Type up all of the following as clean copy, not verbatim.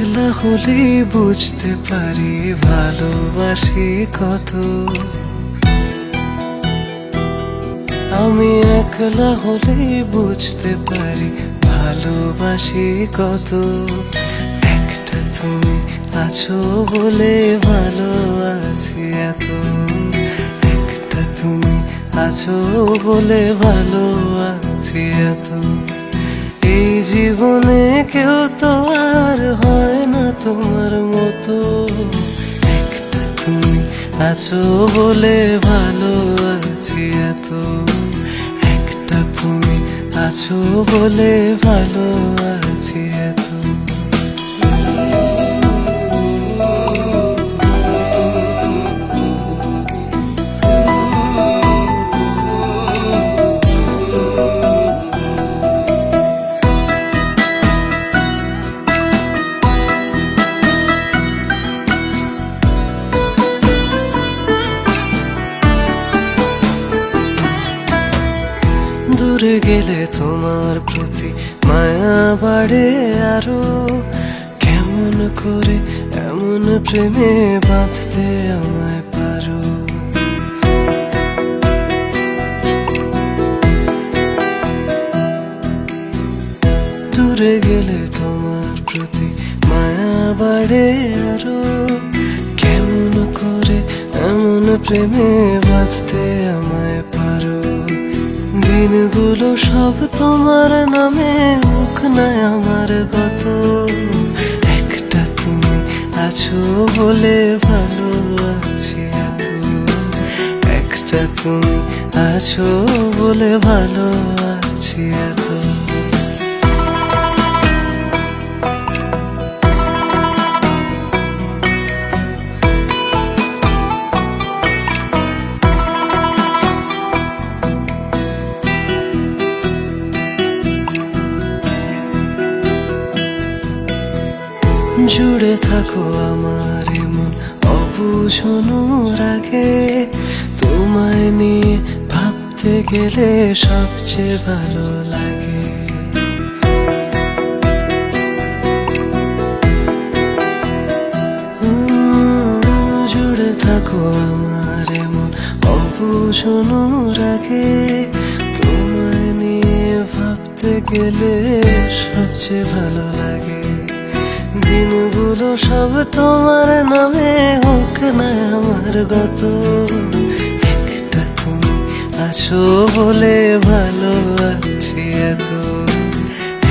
একলা হলে বুঝতে পারি ভালোবাসি কত। আমি একলা হলে বুঝতে পারি ভালোবাসি কত। একটা তুমি আছো বলে ভালো আছি এত। একটা তুমি আছো বলে ভালো আছি এত। এই জীবনে কেউ তো আর হয় না তোমার মতো। একটা তুমি আছো বলে ভালো আছি এত। একটা তুমি আছো বলে ভালো আছি এত। দূরে গেলে তোমার প্রতি মায়া বাড়ে আরো। কেমন করে এমন প্রেমে বাঁধতে আমায় পারো। দূরে গেলে তোমার প্রতি মায়া বাড়ে আরো। কেমন করে এমন প্রেমে বাঁধতে আমায় পারো। দিনগুলো সব তোমার নামে হোক না আমার গত। একটা তুমি আছো বলে ভালো আছি এত। একটা তুমি আছো বলে ভালো আছি এত। জুড়ে থাকো আমার মন অবুঝনো রাগে। তোমায় নিয়ে ভাবতে গেলে সবচেয়ে ভালো লাগে। জুড়ে থাকো আমার মন অবুঝনো রাগে। তোমায় নিয়ে ভাবতে গেলে সবচেয়ে ভালো লাগে। দিনগুলো সব তোমার নামে হোক না আমার গত। একটা তুমি আছো বলে ভালো আছি এত।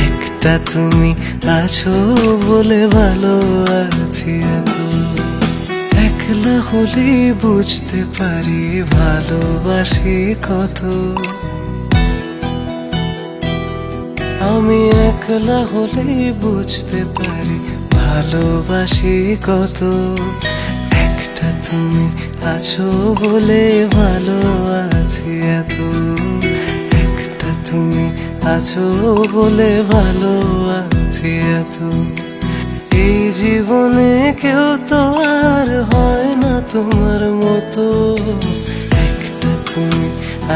একটা তুমি আছো বলে ভালো আছি এত। একলা হলে বুঝতে পারি ভালোবাসি কত। আমি একলা হলে বুঝতে পারি ভালোবাসি কত। একটা তুমি আছো বলে ভালো আছি এত। একটা তুমি আছো বলে ভালো আছি এত। এই জীবনে কেউ তো আর হয় না তোমার মতো। একটা তুমি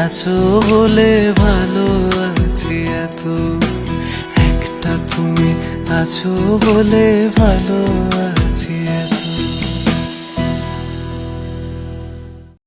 আছো বলে ভালো আছি এত। একটা তুমি আছো বলে ভালো আছি এত।